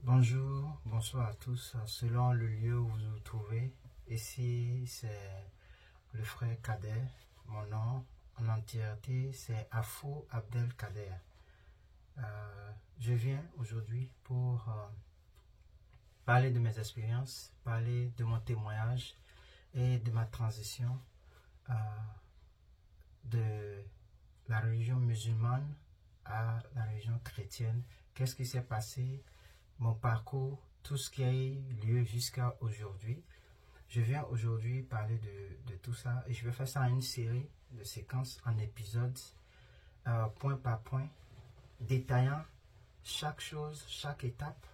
Bonjour, bonsoir à tous, selon le lieu où vous vous trouvez. Ici, c'est le frère Kader. Mon nom en entièreté, c'est Afou Abdel Kader. Je viens aujourd'hui pour parler de mes expériences, parler de mon témoignage et de ma transition de la religion musulmane à la religion chrétienne. Qu'est-ce qui s'est passé? Mon parcours, tout ce qui a eu lieu jusqu'à aujourd'hui. Je viens aujourd'hui parler de tout ça et je vais faire ça en une série de séquences en épisodes, point par point, détaillant chaque chose, chaque étape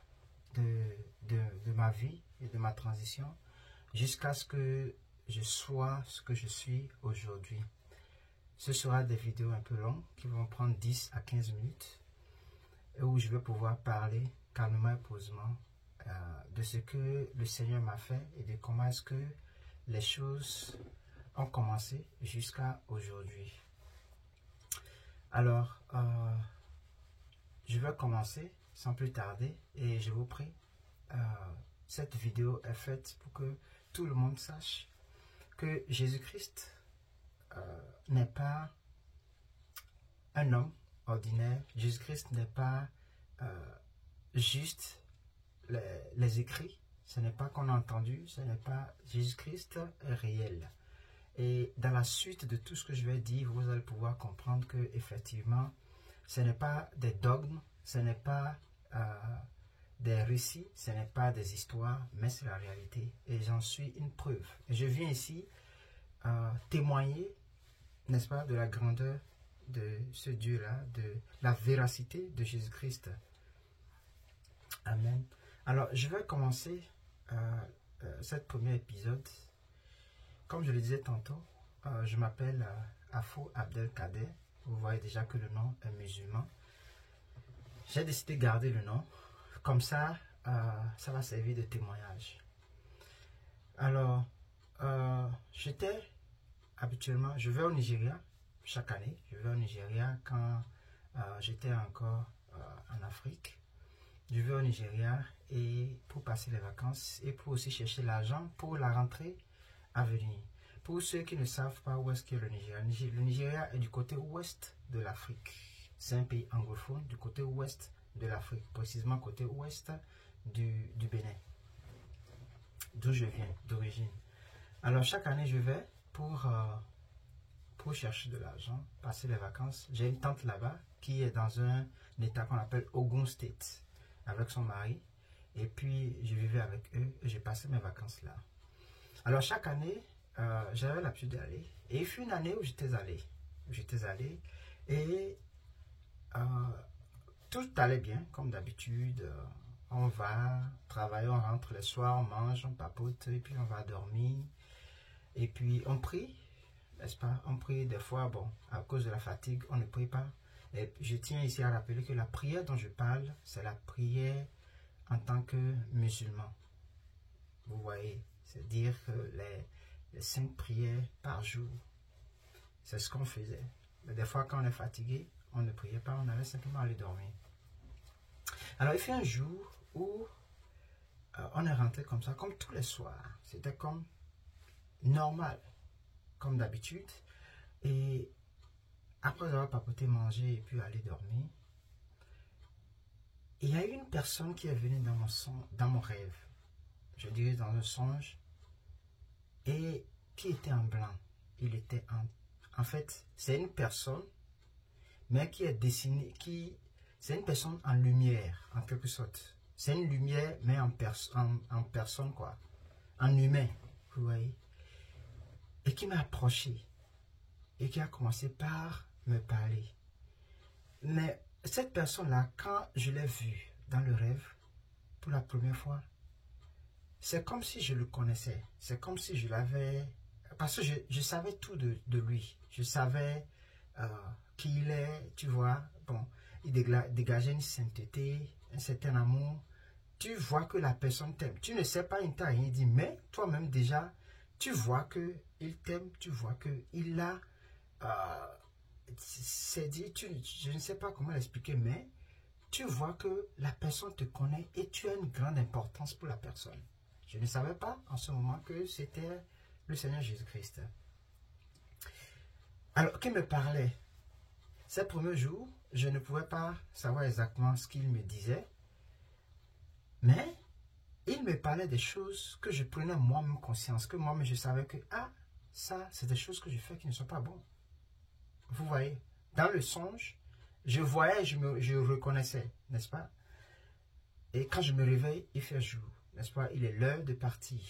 de ma vie et de ma transition jusqu'à ce que je sois ce que je suis aujourd'hui. Ce sera des vidéos un peu longues qui vont prendre 10 à 15 minutes où je vais pouvoir parler calmement et posément de ce que le Seigneur m'a fait et de comment est-ce que les choses ont commencé jusqu'à aujourd'hui. Alors, je vais commencer sans plus tarder et je vous prie, cette vidéo est faite pour que tout le monde sache que Jésus-Christ n'est pas un homme ordinaire. Jésus-Christ n'est pas juste les écrits, ce n'est pas qu'on a entendu, ce n'est pas Jésus-Christ est réel. Et dans la suite de tout ce que je vais dire, vous allez pouvoir comprendre que effectivement, ce n'est pas des dogmes, ce n'est pas des récits, ce n'est pas des histoires, mais c'est la réalité. Et j'en suis une preuve. Et je viens ici témoigner, n'est-ce pas, de la grandeur de ce Dieu-là, de la véracité de Jésus-Christ. Amen. Alors, je vais commencer cet premier épisode. Comme je le disais tantôt, je m'appelle Afou Abdel Kader. Vous voyez déjà que le nom est musulman. J'ai décidé de garder le nom. Comme ça, ça va servir de témoignage. Alors, habituellement, je vais au Nigeria chaque année. Je vais au Nigeria quand j'étais encore en Afrique. Je vais au Nigeria et pour passer les vacances et pour aussi chercher l'argent pour la rentrée à venir. Pour ceux qui ne savent pas où est-ce qu'est le Nigeria, le Nigeria est du côté ouest de l'Afrique. C'est un pays anglophone du côté ouest de l'Afrique, précisément côté ouest du Bénin, d'où je viens, d'origine. Alors chaque année je vais pour chercher de l'argent, passer les vacances. J'ai une tante là-bas qui est dans un état qu'on appelle Ogun State, avec son mari, et puis je vivais avec eux et j'ai passé mes vacances là. Alors chaque année, j'avais l'habitude d'aller, et il fut une année où j'étais allé, et tout allait bien, comme d'habitude. On va travailler, on rentre le soir, on mange, on papote, et puis on va dormir, et puis on prie, n'est-ce pas? On prie des fois, bon, à cause de la fatigue, on ne prie pas. Et je tiens ici à rappeler que la prière dont je parle, c'est la prière en tant que musulman. Vous voyez, c'est dire que les 5 prières par jour, c'est ce qu'on faisait. Mais des fois, quand on est fatigué, on ne priait pas, on allait simplement aller dormir. Alors, il fait un jour où on est rentré comme ça, comme tous les soirs. C'était comme normal, comme d'habitude. Et après avoir papoté, mangé et puis aller dormir, il y a eu une personne qui est venue dans mon rêve, je dirais dans un songe, et qui était en blanc. Il était en fait, c'est une personne, mais qui est dessinée, c'est une personne en lumière, en quelque sorte. C'est une lumière, mais en personne, quoi. En humain, vous voyez. Et qui m'a approché, et qui a commencé par me parler. Mais cette personne-là, quand je l'ai vue dans le rêve, pour la première fois, c'est comme si je le connaissais. C'est comme si je l'avais... Parce que je savais tout de lui. Je savais qui il est, tu vois. Bon, il dégageait une sainteté, un certain amour. Tu vois que la personne t'aime. Tu ne sais pas, il ne t'a rien dit, mais toi-même déjà, tu vois qu'il t'aime, tu vois qu'il a... c'est dit, je ne sais pas comment l'expliquer, mais tu vois que la personne te connaît et tu as une grande importance pour la personne. Je ne savais pas en ce moment que c'était le Seigneur Jésus-Christ. Alors, qui me parlait? Ces premiers jours, je ne pouvais pas savoir exactement ce qu'il me disait, mais il me parlait des choses que je prenais moi-même conscience, que moi-même je savais que, ah, ça, c'est des choses que je fais qui ne sont pas bonnes. Vous voyez, dans le songe, je voyais, je reconnaissais, n'est-ce pas? Et quand je me réveille, il fait jour, n'est-ce pas? Il est l'heure de partir.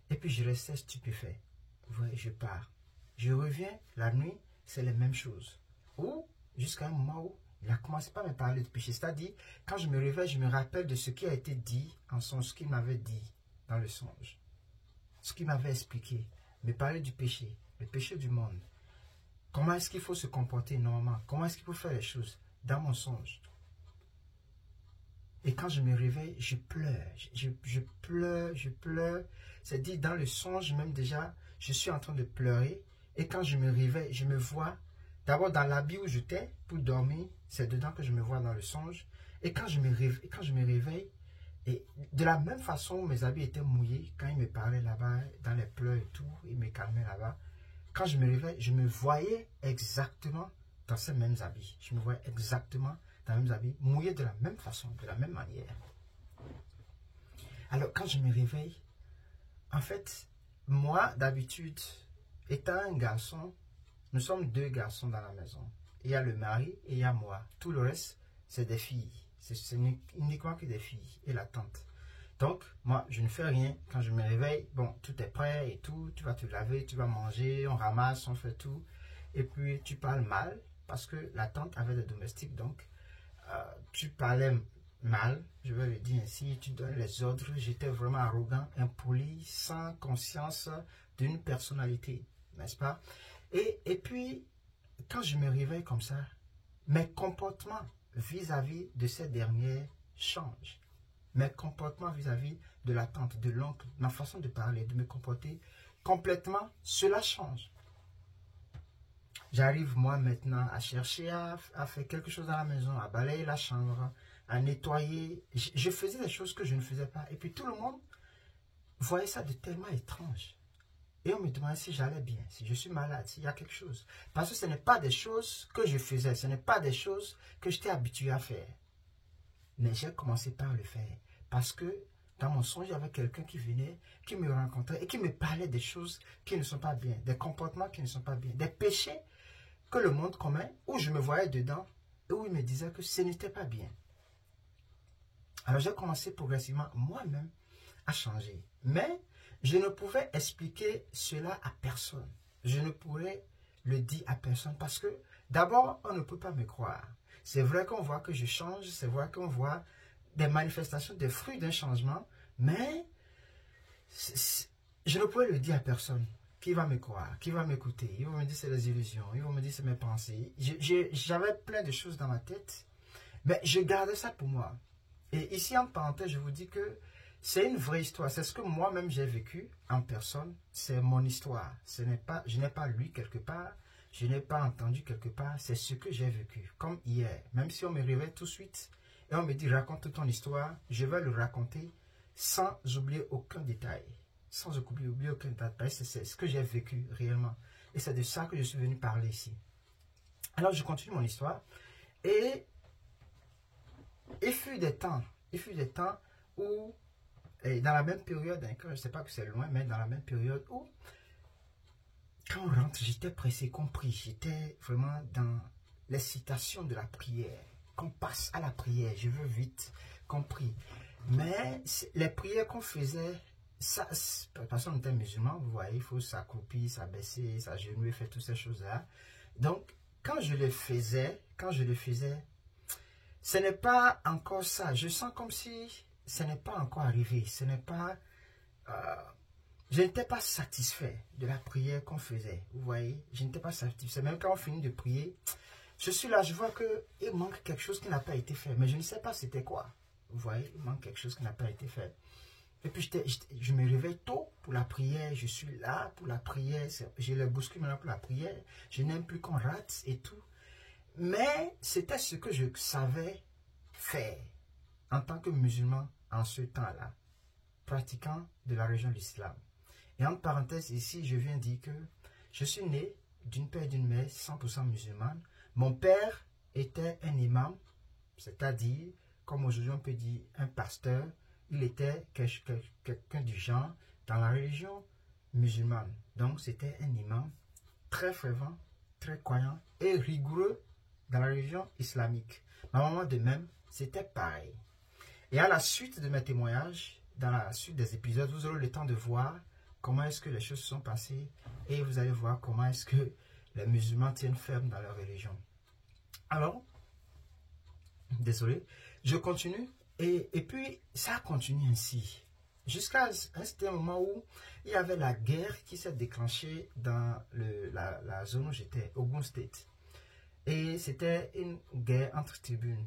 Et puis je restais stupéfait. Vous voyez, je pars. Je reviens, la nuit, c'est les mêmes choses. Ou, jusqu'à un moment où il a commencé par me parler de péché. C'est-à-dire, quand je me réveille, je me rappelle de ce qui a été dit en songe, ce qu'il m'avait dit dans le songe. Ce qu'il m'avait expliqué. Me parler du péché, le péché du monde. Comment est-ce qu'il faut se comporter normalement? Comment est-ce qu'il faut faire les choses dans mon songe? Et quand je me réveille, je pleure. Je pleure. C'est dit dans le songe, même déjà, je suis en train de pleurer. Et quand je me réveille, je me vois d'abord dans l'habit où j'étais pour dormir. C'est dedans que je me vois dans le songe. Et quand je me réveille, et de la même façon, mes habits étaient mouillés. Quand il me parlait là-bas, dans les pleurs et tout, il me calmait là-bas. Quand je me réveille, je me voyais exactement dans ces mêmes habits. Je me voyais exactement dans les mêmes habits, mouillés de la même façon, de la même manière. Alors, quand je me réveille, en fait, moi, d'habitude, étant un garçon, nous sommes deux garçons dans la maison. Il y a le mari et il y a moi. Tout le reste, c'est des filles. C'est uniquement que des filles et la tante. Donc, moi, je ne fais rien. Quand je me réveille, bon, tout est prêt et tout. Tu vas te laver, tu vas manger, on ramasse, on fait tout. Et puis, tu parles mal parce que la tante avait des domestiques. Donc, tu parlais mal, je vais le dire ainsi. Tu donnes les ordres. J'étais vraiment arrogant, impoli, sans conscience d'une personnalité, n'est-ce pas? Et puis, quand je me réveille comme ça, mes comportements vis-à-vis de ces derniers changent. Mes comportements vis-à-vis de la tante, de l'oncle, ma façon de parler, de me comporter, complètement, cela change. J'arrive moi maintenant à chercher à faire quelque chose dans la maison, à balayer la chambre, à nettoyer. Je faisais des choses que je ne faisais pas. Et puis tout le monde voyait ça de tellement étrange. Et on me demandait si j'allais bien, si je suis malade, s'il y a quelque chose. Parce que ce n'est pas des choses que je faisais, ce n'est pas des choses que j'étais habitué à faire. Mais j'ai commencé par le faire. Parce que dans mon songe, il y avait quelqu'un qui venait, qui me rencontrait et qui me parlait des choses qui ne sont pas bien, des comportements qui ne sont pas bien, des péchés que le monde commet, où je me voyais dedans et où il me disait que ce n'était pas bien. Alors j'ai commencé progressivement moi-même à changer. Mais je ne pouvais expliquer cela à personne. Je ne pourrais le dire à personne parce que d'abord, on ne peut pas me croire. C'est vrai qu'on voit que je change, c'est vrai qu'on voit des manifestations, des fruits d'un changement, mais je ne pourrais le dire à personne. Qui va me croire? Qui va m'écouter? Ils vont me dire c'est les illusions, ils vont me dire c'est mes pensées. J'avais plein de choses dans ma tête, mais je gardais ça pour moi. Et ici, en parenthèse, je vous dis que c'est une vraie histoire. C'est ce que moi-même j'ai vécu en personne. C'est mon histoire. Je n'ai pas lu quelque part. Je n'ai pas entendu quelque part. C'est ce que j'ai vécu. Comme hier. Même si on me réveille tout de suite et on me dit raconte ton histoire, je vais le raconter sans oublier aucun détail. Sans oublier aucun détail. C'est ce que j'ai vécu réellement. Et c'est de ça que je suis venu parler ici. Alors je continue mon histoire. Et il fut des temps où, et dans la même période, je ne sais pas que c'est loin, mais dans la même période où, quand on rentre, j'étais pressé, compris, j'étais vraiment dans l'excitation de la prière, qu'on passe à la prière, je veux vite, compris. Mais les prières qu'on faisait, ça, parce qu'on était musulman, vous voyez, il faut s'accroupir, s'abaisser, s'agenouiller, faire toutes ces choses-là. Donc, quand je le faisais, ce n'est pas encore ça. Je sens comme si ce n'est pas encore arrivé. Ce n'est pas... je n'étais pas satisfait de la prière qu'on faisait. Vous voyez, je n'étais pas satisfait. Même quand on finit de prier, je suis là, je vois qu'il manque quelque chose qui n'a pas été fait. Mais je ne sais pas c'était quoi. Vous voyez, il manque quelque chose qui n'a pas été fait. Et puis je me réveille tôt pour la prière. Je suis là pour la prière. Je le bouscule maintenant pour la prière. Je n'aime plus qu'on rate et tout. Mais c'était ce que je savais faire en tant que musulman en ce temps-là, pratiquant de la religion de l'islam? Et entre parenthèses, ici, je viens dire que je suis né d'une père et d'une mère 100% musulmane. Mon père était un imam, c'est-à-dire, comme aujourd'hui on peut dire, un pasteur. Il était quelqu'un du genre dans la religion musulmane. Donc, c'était un imam très fervent, très croyant et rigoureux dans la religion islamique. Ma maman de même, c'était pareil. Et à la suite de mes témoignages, dans la suite des épisodes, vous aurez le temps de voir comment est-ce que les choses se sont passées et vous allez voir comment est-ce que les musulmans tiennent ferme dans leur religion. Alors, désolé, je continue et puis ça continue ainsi. Jusqu'à un certain moment où il y avait la guerre qui s'est déclenchée dans la zone où j'étais, Ogun State. Et c'était une guerre entre tribus.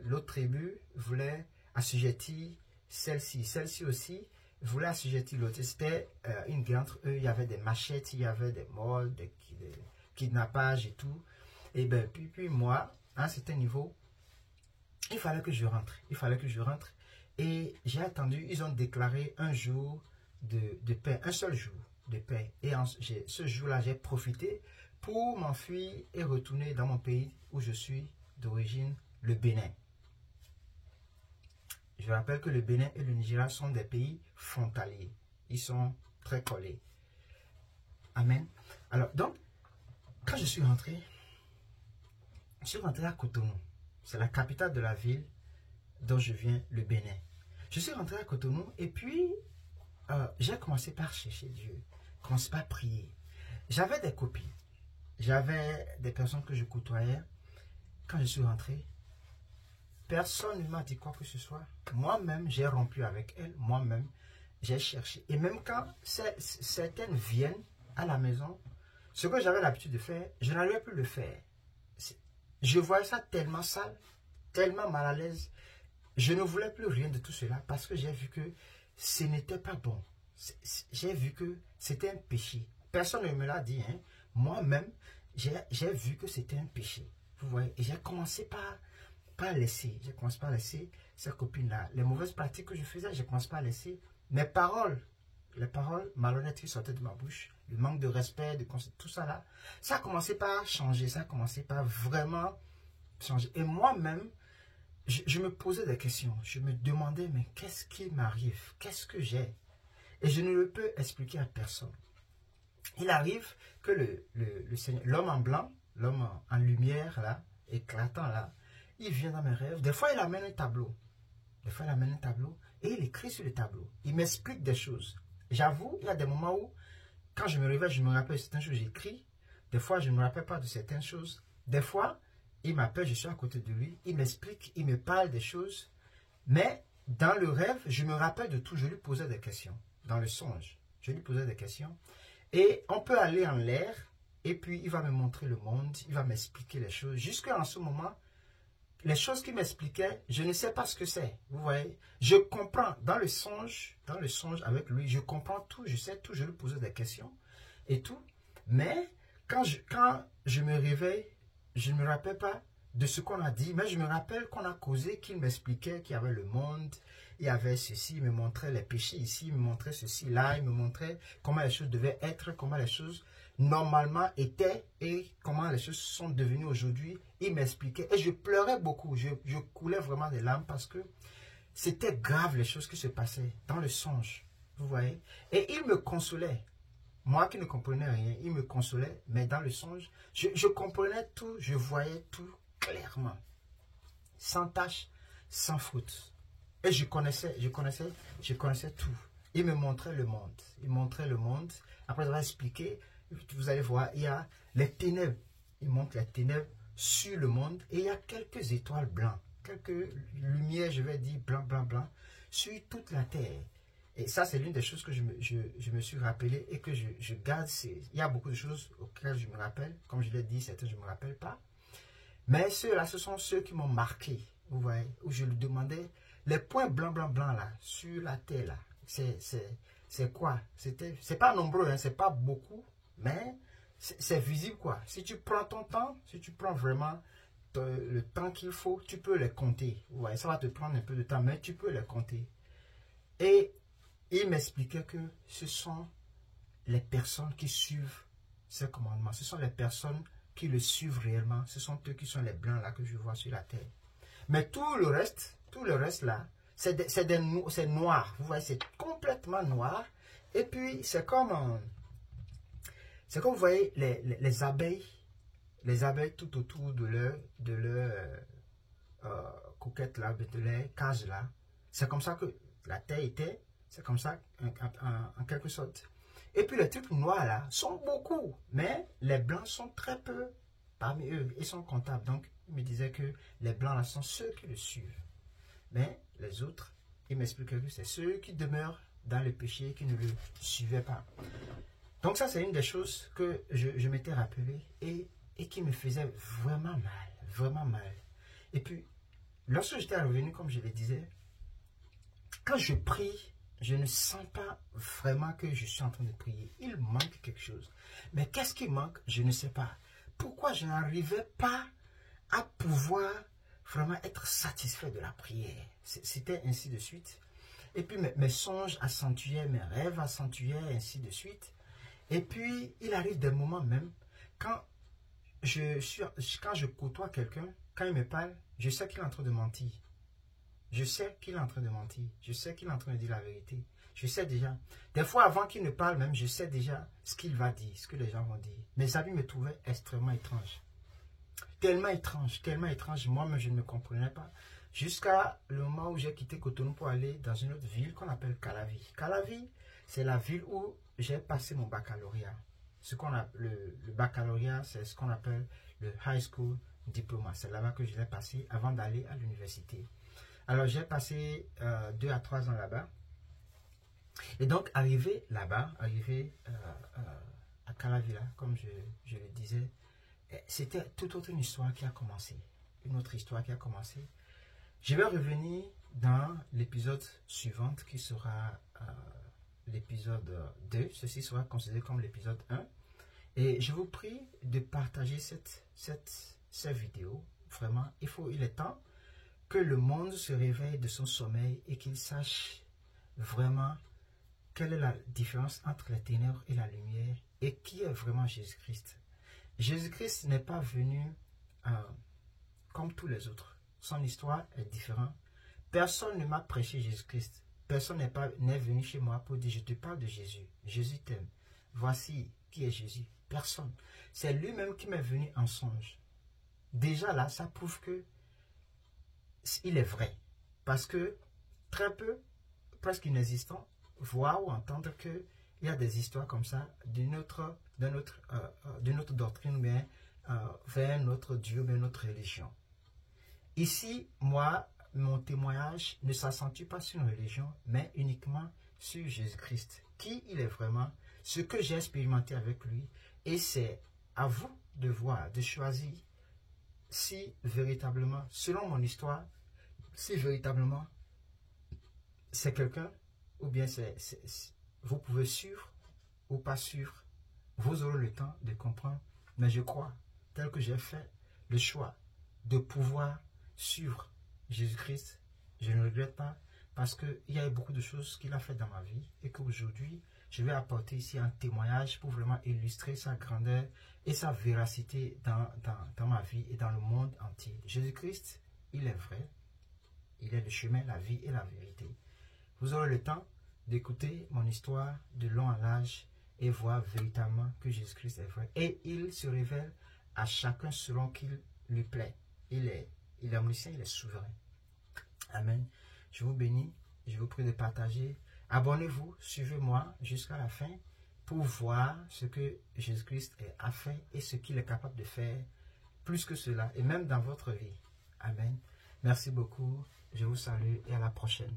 L'autre tribu voulait assujettir celle-ci. Celle-ci aussi voulait assujettir l'autre. C'était une guerre entre eux. Il y avait des machettes, il y avait des morts, des kidnappages et tout. Et bien, puis moi, à un certain niveau, il fallait que je rentre. Il fallait que je rentre. Et j'ai attendu, ils ont déclaré un jour de paix, un seul jour de paix. Et ce jour-là, j'ai profité pour m'enfuir et retourner dans mon pays où je suis d'origine, le Bénin. Je rappelle que le Bénin et le Nigeria sont des pays frontaliers. Ils sont très collés. Amen. Alors, donc, quand je suis rentré à Cotonou. C'est la capitale de la ville dont je viens, le Bénin. Je suis rentré à Cotonou et puis j'ai commencé par chercher Dieu, commencé par prier. J'avais des copines, j'avais des personnes que je côtoyais. Quand je suis rentré, personne ne m'a dit quoi que ce soit. Moi-même, j'ai rompu avec elles, moi-même, j'ai cherché. Et même quand certaines viennent à la maison, ce que j'avais l'habitude de faire, je n'arrivais plus à le faire. Je voyais ça tellement sale, tellement mal à l'aise. Je ne voulais plus rien de tout cela parce que j'ai vu que ce n'était pas bon. J'ai vu que c'était un péché. Personne ne me l'a dit. Hein. Moi-même, j'ai vu que c'était un péché. Vous voyez, et j'ai commencé par laisser. J'ai commencé par laisser ces copines-là. Les mauvaises pratiques que je faisais, j'ai commencé par laisser mes paroles. Les paroles malhonnêtes qui sortaient de ma bouche, le manque de respect, tout ça là, ça a commencé par changer, ça a commencé par vraiment changer. Et moi-même, je me posais des questions. Je me demandais, mais qu'est-ce qui m'arrive? Qu'est-ce que j'ai? Et je ne le peux expliquer à personne. Il arrive que le Seigneur, l'homme en blanc, l'homme en lumière, là, éclatant, là, il vient dans mes rêves. Des fois, il amène un tableau. Des fois, il amène un tableau et il écrit sur le tableau. Il m'explique des choses. J'avoue, il y a des moments où, quand je me réveille, je me rappelle de certaines choses, j'écris. Des fois, je ne me rappelle pas de certaines choses. Des fois, il m'appelle, je suis à côté de lui, il m'explique, il me parle des choses. Mais dans le rêve, je me rappelle de tout. Je lui posais des questions. Dans le songe, je lui posais des questions. Et on peut aller en l'air, et puis il va me montrer le monde, il va m'expliquer les choses. Jusqu'à ce moment, les choses qu'il m'expliquait, je ne sais pas ce que c'est. Vous voyez, je comprends dans le songe avec lui, je comprends tout, je sais tout, je lui posais des questions et tout. Mais quand je me réveille, je ne me rappelle pas de ce qu'on a dit, mais je me rappelle qu'on a causé, qu'il m'expliquait qu'il y avait le monde, il y avait ceci, il me montrait les péchés ici, il me montrait ceci là, il me montrait comment les choses devaient être, comment les choses normalement étaient et comment les choses sont devenues aujourd'hui. Il m'expliquait et je pleurais beaucoup, je coulais vraiment des larmes parce que c'était grave les choses qui se passaient dans le songe, vous voyez. Et il me consolait. Moi qui ne comprenais rien, il me consolait, mais dans le songe, je comprenais tout, je voyais tout clairement, sans tache, sans faute. Et je connaissais tout. Il me montrait le monde. Il montrait le monde. Après avoir expliqué, vous allez voir, il y a les ténèbres. Il montre les ténèbres sur le monde. Et il y a quelques étoiles blanches, quelques lumières, je vais dire, blanc, sur toute la terre. Et ça, c'est l'une des choses que je me suis rappelé et que je garde. Il y a beaucoup de choses auxquelles je me rappelle. Comme je l'ai dit, certaines, je ne me rappelle pas. Mais ceux-là, ce sont ceux qui m'ont marqué. Vous voyez, où je lui demandais les points blancs, là, sur la terre, là. C'est quoi? C'est pas nombreux, hein, c'est pas beaucoup, mais c'est visible, quoi. Si tu prends ton temps, si tu prends vraiment le temps qu'il faut, tu peux les compter. Ouais, ça va te prendre un peu de temps, mais tu peux les compter. Et il m'expliquait que ce sont les personnes qui suivent ces commandements. Ce sont les personnes qui le suivent réellement. Ce sont eux qui sont les blancs là que je vois sur la terre. Mais tout le reste là, c'est noir. Vous voyez, c'est complètement noir. Et puis, c'est comme vous voyez les abeilles tout autour de leur coquette là, de leur cage là. C'est comme ça que la terre était. C'est comme ça en quelque sorte. Et puis les trucs noirs là sont beaucoup. Mais les blancs sont très peu parmi eux. Ils sont comptables. Donc, il me disait que les blancs là sont ceux qui le suivent. Mais les autres, il m'expliquait que c'est ceux qui demeurent dans le péché, qui ne le suivaient pas. Donc ça, c'est une des choses que je m'étais rappelé et qui me faisait vraiment mal. Vraiment mal. Et puis, lorsque j'étais revenu, comme je le disais, quand je prie, je ne sens pas vraiment que je suis en train de prier. Il manque quelque chose. Mais qu'est-ce qui manque? Je ne sais pas. Pourquoi je n'arrivais pas à pouvoir vraiment être satisfait de la prière? C'était ainsi de suite. Et puis mes songes accentuaient, mes rêves accentuaient, ainsi de suite. Et puis il arrive des moments même, quand je côtoie quelqu'un, quand il me parle, je sais qu'il est en train de mentir. Je sais qu'il est en train de mentir. Je sais qu'il est en train de dire la vérité. Je sais déjà. Des fois, avant qu'il ne parle même, je sais déjà ce qu'il va dire, ce que les gens vont dire. Mes amis me trouvaient extrêmement étrange. Tellement étrange. Moi-même, je ne me comprenais pas. Jusqu'à le moment où j'ai quitté Cotonou pour aller dans une autre ville qu'on appelle Calavi. Calavi, c'est la ville où j'ai passé mon baccalauréat. Le baccalauréat, c'est ce qu'on appelle le High School Diploma. C'est là-bas que je l'ai passé avant d'aller à l'université. Alors, j'ai passé 2 à 3 ans là-bas. Et donc, arrivé là-bas, à Calavi, comme je le disais, c'était toute autre une histoire qui a commencé. Une autre histoire qui a commencé. Je vais revenir dans l'épisode suivant qui sera l'épisode 2. Ceci sera considéré comme l'épisode 1. Et je vous prie de partager cette vidéo. Vraiment, il est temps que le monde se réveille de son sommeil et qu'il sache vraiment quelle est la différence entre les ténèbres et la lumière et qui est vraiment Jésus-Christ. Jésus-Christ n'est pas venu comme tous les autres. Son histoire est différente. Personne ne m'a prêché Jésus-Christ. Personne n'est venu chez moi pour dire, je te parle de Jésus. Jésus t'aime. Voici qui est Jésus. Personne. C'est lui-même qui m'est venu en songe. Déjà là, ça prouve que il est vrai. Parce que très peu, presque inexistant, voir ou entendre qu'il y a des histoires comme ça d'une autre doctrine, mais vers notre Dieu, vers notre religion. Ici, moi, mon témoignage ne s'accentue pas sur une religion, mais uniquement sur Jésus-Christ, qui il est vraiment, ce que j'ai expérimenté avec lui, et c'est à vous de voir, de choisir si véritablement, selon mon histoire, si véritablement c'est quelqu'un, ou bien vous pouvez suivre ou pas suivre, vous aurez le temps de comprendre, mais je crois, tel que j'ai fait le choix de pouvoir suivre Jésus-Christ, je ne regrette pas, parce qu'il y a eu beaucoup de choses qu'il a fait dans ma vie, et qu'aujourd'hui, je vais apporter ici un témoignage pour vraiment illustrer sa grandeur et sa véracité dans ma vie et dans le monde entier. Jésus-Christ, il est vrai, il est le chemin, la vie et la vérité. Vous aurez le temps d'écouter mon histoire de long en large et voir véritablement que Jésus-Christ est vrai. Et il se révèle à chacun selon qu'il lui plaît. Il est omniscient, il est souverain. Amen. Je vous bénis, je vous prie de partager. Abonnez-vous, suivez-moi jusqu'à la fin pour voir ce que Jésus-Christ a fait et ce qu'il est capable de faire plus que cela et même dans votre vie. Amen. Merci beaucoup, je vous salue et à la prochaine.